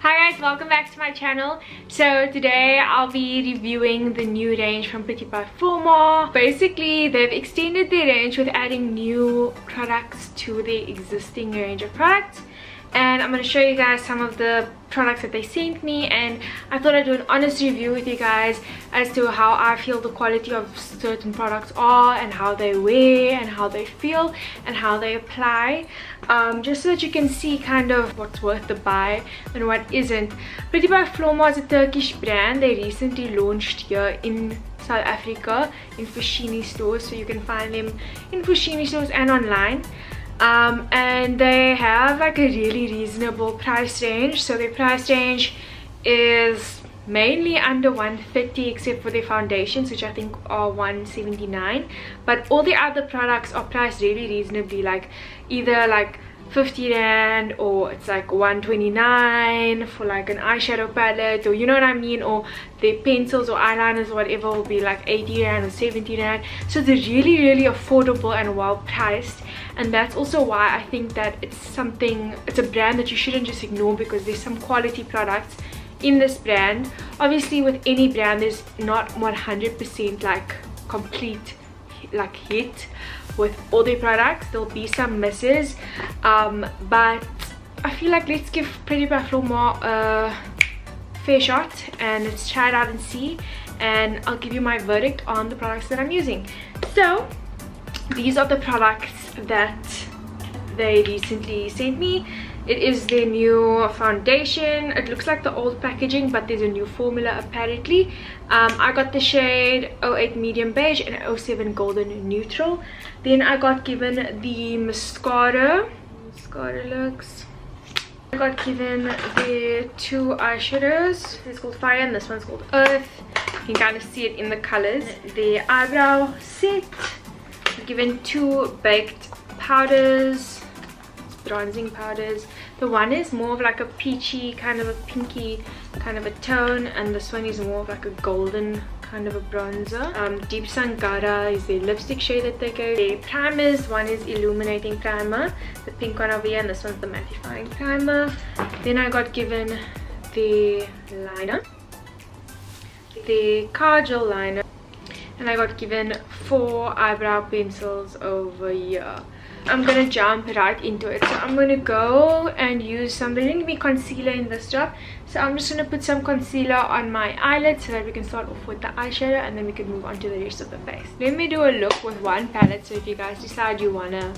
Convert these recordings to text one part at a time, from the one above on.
Hi guys, welcome back to my channel. So today I'll be reviewing the new range from By Flormar. Basically, they've extended their range with adding new products to the existing range of products. And I'm going to show you guys some of the products that they sent me, and I thought I'd do an honest review with you guys as to how I feel the quality of certain products are, and how they wear, and how they feel, and how they apply, just so that you can see kind of what's worth the buy and what isn't. By Flormar is a Turkish brand. They recently launched here in South Africa in Fushini stores, so you can find them in Fushini stores and online. And they have like a really reasonable price range. So their price range is mainly under 130 except for their foundations, which I think are 179, but all the other products are priced really reasonably, like either like 50 rand, or it's like 129 for like an eyeshadow palette, or you know what I mean, or their pencils or eyeliners or whatever will be like 80 rand or 70 rand. So they're really affordable and well priced, and that's also why I think that it's a brand that you shouldn't just ignore, because there's some quality products in this brand. Obviously with any brand there's not 100% like complete like hit with all their products. There'll be some misses, but I feel like let's give By Flormar a fair shot and let's try it out and see, and I'll give you my verdict on the products that I'm using. So these are the products that they recently sent me. It is their new foundation. It looks like the old packaging, but there's a new formula apparently. I got the shade 08 medium beige and 07 golden neutral. Then I got given the mascara looks. I got given the two eyeshadows. It's called Fire and this one's called Earth. You can kind of see it in the colors. The eyebrow set. I've given two baked powders, bronzing powders. The one is more of like a peachy, kind of a pinky kind of a tone, and this one is more of like a golden kind of a bronzer. Deep Sangara is the lipstick shade that they gave. The primers, one is illuminating primer, the pink one over here, and this one's the mattifying primer. Then I got given the liner, the kajal liner, and I got given 4 eyebrow pencils over here. I'm gonna jump right into it. So I'm gonna go and use some, they didn't give me concealer in this job, so I'm just gonna put some concealer on my eyelids so that we can start off with the eyeshadow, and then we can move on to the rest of the face. Let me do a look with one palette. So if you guys decide you wanna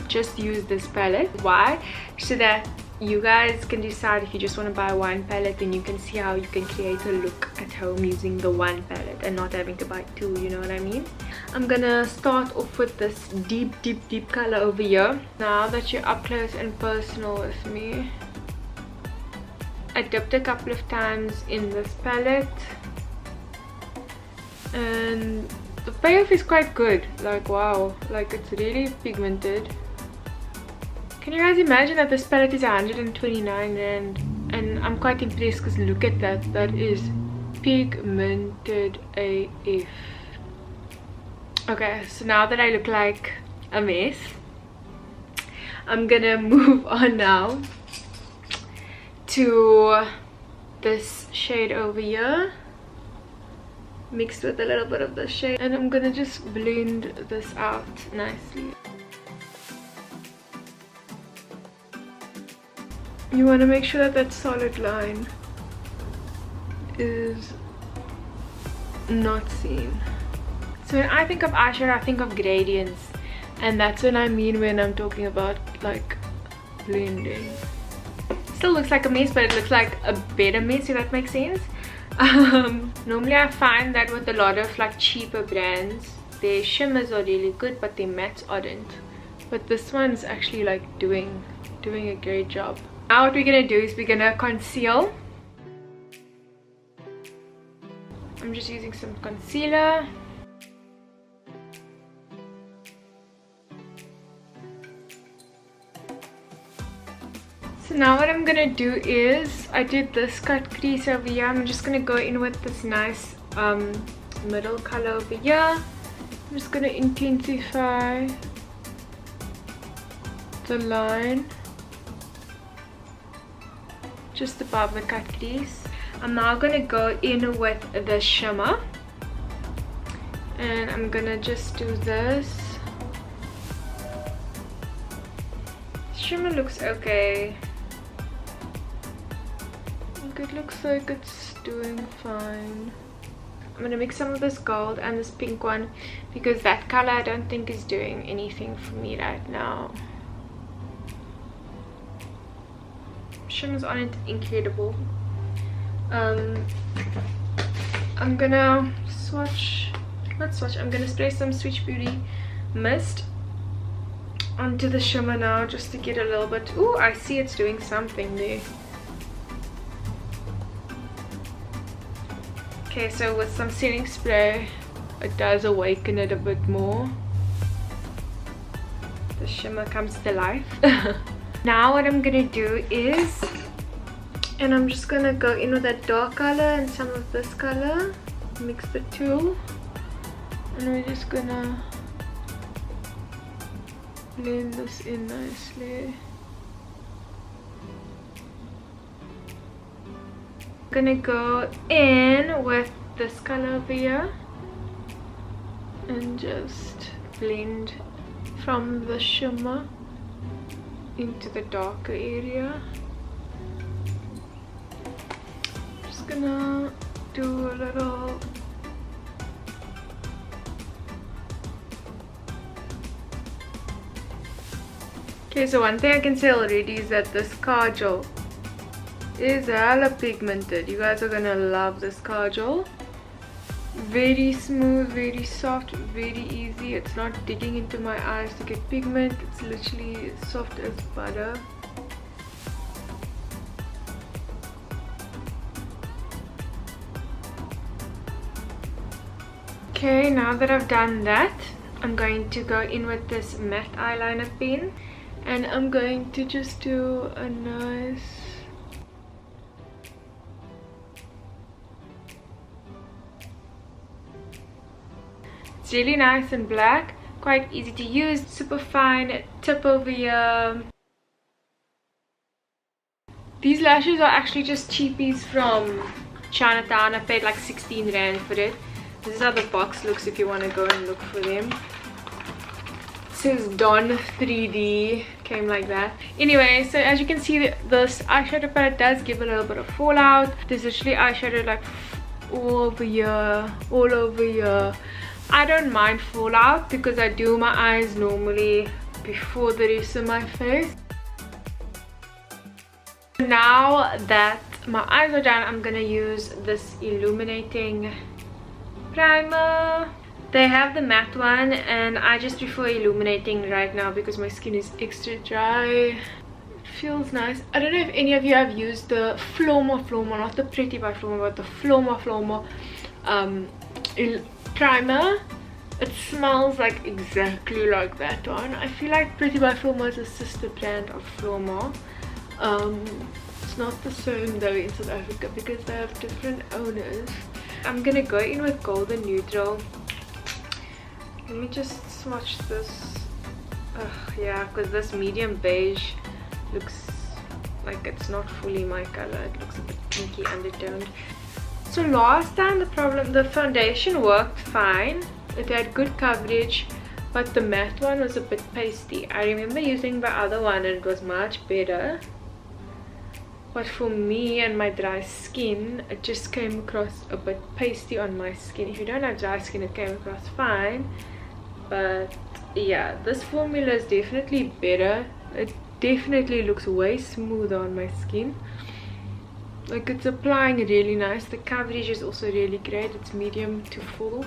just use this palette, why? So that you guys can decide if you just want to buy one palette, then you can see how you can create a look at home using the one palette and not having to buy two, you know what I mean? I'm gonna start off with this deep color over here. Now that you're up close and personal with me, I dipped a couple of times in this palette and the payoff is quite good. Like wow, like it's really pigmented. Can you guys imagine that this palette is 129 rand, and I'm quite impressed because look at that, that is pigmented AF. Okay, so now that I look like a mess, I'm gonna move on now to this shade over here mixed with a little bit of this shade, and I'm gonna just blend this out nicely. You want to make sure that that solid line is not seen. So when I think of eyeshadow, I think of gradients, and that's what I mean when I'm talking about like blending. Still looks like a mess, but it looks like a better mess, if that makes sense. Normally I find that with a lot of like cheaper brands, their shimmers are really good but their mattes aren't, but this one's actually like doing a great job. Now what we're gonna do is we're gonna conceal. I'm just using some concealer. So now what I'm gonna do is, I did this cut crease over here. I'm just gonna go in with this nice middle color over here. I'm just gonna intensify the line just above the cut crease. I'm now gonna go in with the shimmer, and I'm gonna just do this. Shimmer looks okay. It looks like it's doing fine. I'm gonna mix some of this gold and this pink one because that color I don't think is doing anything for me right now. Shimmers aren't incredible. I'm gonna I'm gonna spray some Switch Beauty mist onto the shimmer now just to get a little bit. Ooh, I see it's doing something there. Okay, so with some setting spray, it does awaken it a bit more. The shimmer comes to life. Now what I'm gonna do is, and I'm just gonna go in with that dark color and some of this color, mix the two, and we're just gonna blend this in nicely. Gonna go in with this color over here and just blend from the shimmer into the darker area. Just gonna do a little okay, so one thing I can say already is that this kajal is hella pigmented. You guys are gonna love this kajal. Very smooth, very soft, very easy. It's not digging into my eyes to get pigment. It's literally soft as butter. Okay, now that I've done that, I'm going to go in with this matte eyeliner pen, and I'm going to just do a nice It's really nice and black, quite easy to use, super fine tip over here. These lashes are actually just cheapies from Chinatown. I paid like 16 rand for it. This is how the box looks if you want to go and look for them. It says Don 3D, came like that. Anyway, so as you can see, this eyeshadow palette does give a little bit of fallout. There's literally eyeshadow like all over here, all over here. I don't mind fallout because I do my eyes normally before the rest of my face. Now that my eyes are done, I'm gonna use this illuminating primer. They have the matte one, and I just prefer illuminating right now because my skin is extra dry. It feels nice. I don't know if any of you have used the Flormar, not the Pretty by Flormar, but the Flormar primer. It smells like exactly like that one. I feel like Pretty by Flormar is a sister brand of Flormar. It's not the same though in South Africa because they have different owners. I'm gonna go in with golden neutral. Let me just swatch this. Yeah, because this medium beige looks like it's not fully my color. It looks a bit pinky undertoned. So last time the foundation worked fine. It had good coverage, but the matte one was a bit pasty. I remember using the other one and it was much better. But for me and my dry skin, it just came across a bit pasty on my skin. If you don't have dry skin, it came across fine. But yeah, this formula is definitely better. It definitely looks way smoother on my skin. Like, it's applying really nice. The coverage is also really great. It's medium to full.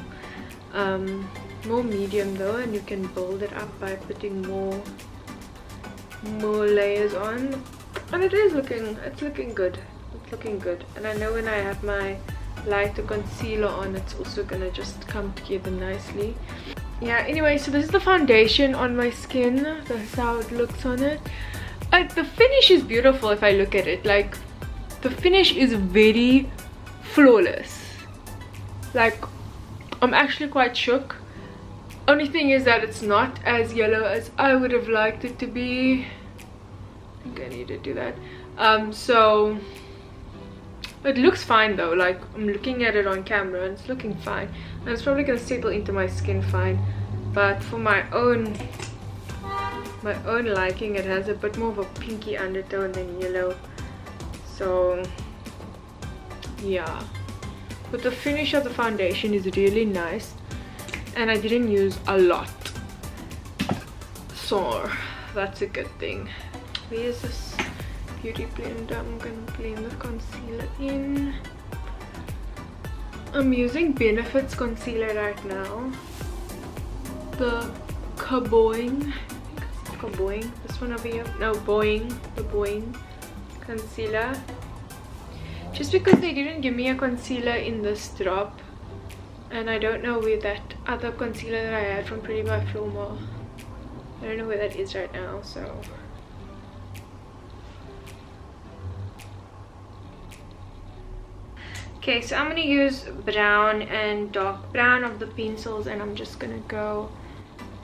More medium though, and you can build it up by putting more layers on. And it's looking good. It's looking good. And I know when I have my lighter concealer on, it's also gonna just come together nicely. Yeah, anyway, so this is the foundation on my skin. That's how it looks on it. The finish is beautiful if I look at it. Like, the finish is very flawless. Like, I'm actually quite shook. Only thing is that it's not as yellow as I would have liked it to be. I think I need to do that. So It looks fine though, like I'm looking at it on camera and it's looking fine, and it's probably gonna settle into my skin fine, but for my own liking, it has a bit more of a pinky undertone than yellow. So yeah, but the finish of the foundation is really nice, and I didn't use a lot, so that's a good thing. Where's this beauty blender? I'm gonna blend the concealer in. I'm using Benefit's concealer right now, the Kaboing, this one over here, no, the Boing concealer, just because they didn't give me a concealer in this drop, and I don't know where that other concealer that I had from Pretty By Flormar, I don't know where that is right now. So okay, so I'm gonna use brown and dark brown of the pencils, and I'm just gonna go,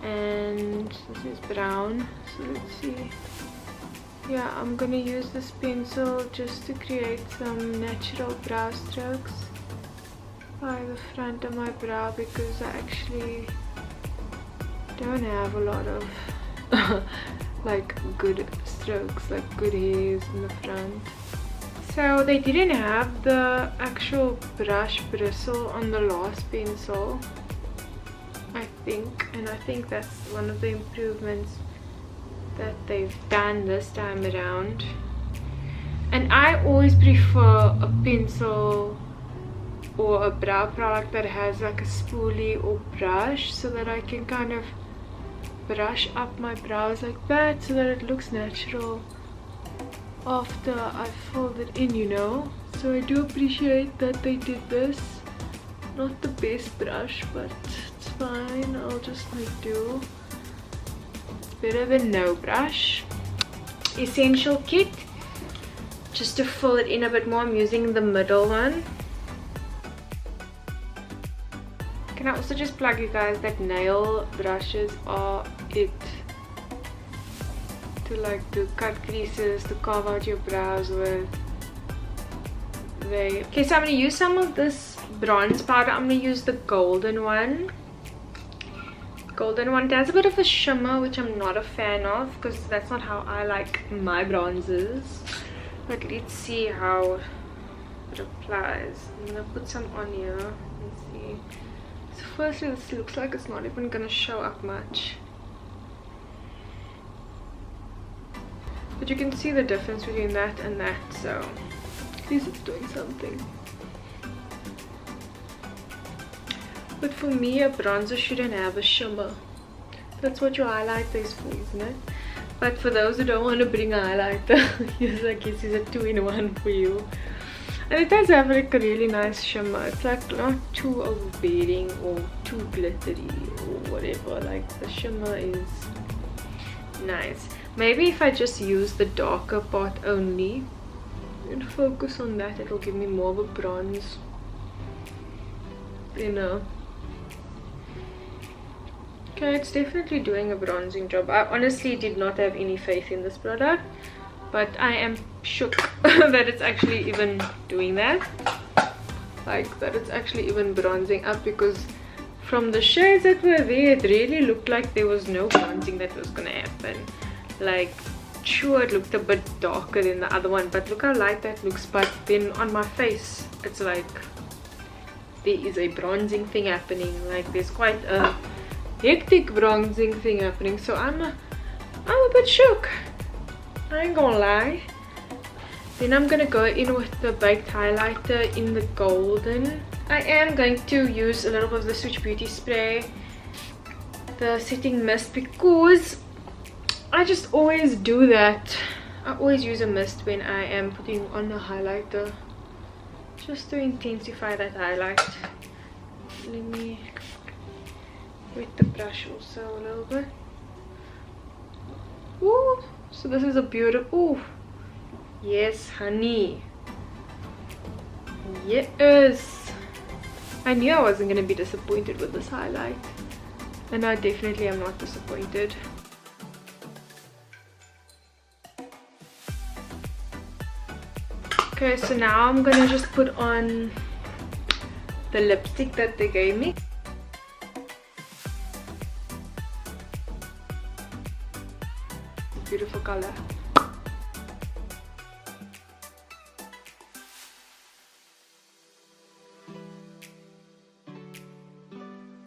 and this is brown, so let's see. Yeah, I'm gonna use this pencil just to create some natural brow strokes by the front of my brow, because I actually don't have a lot of like good strokes, like good hairs in the front. So they didn't have the actual brush bristle on the last pencil, I think, and I think that's one of the improvements that they've done this time around. And I always prefer a pencil or a brow product that has like a spoolie or brush, so that I can kind of brush up my brows like that, so that it looks natural after I fold it in, you know. So I do appreciate that they did this. Not the best brush, but it's fine, I'll just make do. It's better than no brush. Essential kit, just to fill it in a bit more, I'm using the middle one. Can I also just plug you guys that nail brushes are it, to like do cut creases, to carve out your brows with. Okay, so I'm going to use some of this bronze powder. I'm going to use the golden one. It has a bit of a shimmer, which I'm not a fan of, because that's not how I like my bronzes. But let's see how it applies. I'm going to put some on here and see. So firstly, this looks like it's not even going to show up much, but you can see the difference between that and that, so at least it's doing something. But for me, a bronzer shouldn't have a shimmer. That's what your highlighter is for, isn't it? But for those who don't want to bring a highlighter, I guess it's a 2-in-1 for you. And it does have like a really nice shimmer. It's like not too overbearing or too glittery or whatever. Like the shimmer is nice. Maybe if I just use the darker part only and focus on that, it will give me more of a bronze, you know. Okay, it's definitely doing a bronzing job. I honestly did not have any faith in this product, but I am shook that it's actually even doing that, like that it's actually even bronzing up, because from the shades that were there, it really looked like there was no bronzing that was gonna happen. Like, sure, it looked a bit darker than the other one, but look how light that looks. But then on my face, it's like there is a bronzing thing happening. Like there's quite a hectic bronzing thing happening. So I'm a bit shook, I ain't gonna lie. Then I'm gonna go in with the baked highlighter in the golden. I am going to use a little bit of the Switch Beauty spray, the setting mist, because I just always do that. I always use a mist when I am putting on a highlighter, just to intensify that highlight. Let me wet the brush also a little bit. Ooh, so this is a beautiful, ooh, yes honey, yes. I knew I wasn't going to be disappointed with this highlight, and I definitely am not disappointed. Okay, so now I'm gonna just put on the lipstick that they gave me. Beautiful color.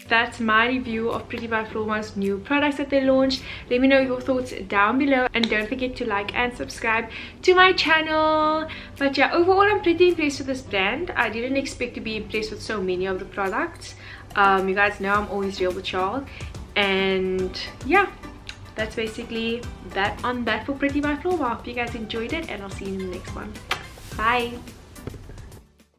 That's my review of Pretty By Flormar's new products that they launched. Let me know your thoughts down below, and don't forget to like and subscribe to my channel. But yeah, overall I'm pretty impressed with this brand. I didn't expect to be impressed with so many of the products. You guys know I'm always real with y'all. And yeah, that's basically that on that for Pretty By Flormar. Hope you guys enjoyed it, and I'll see you in the next one. Bye.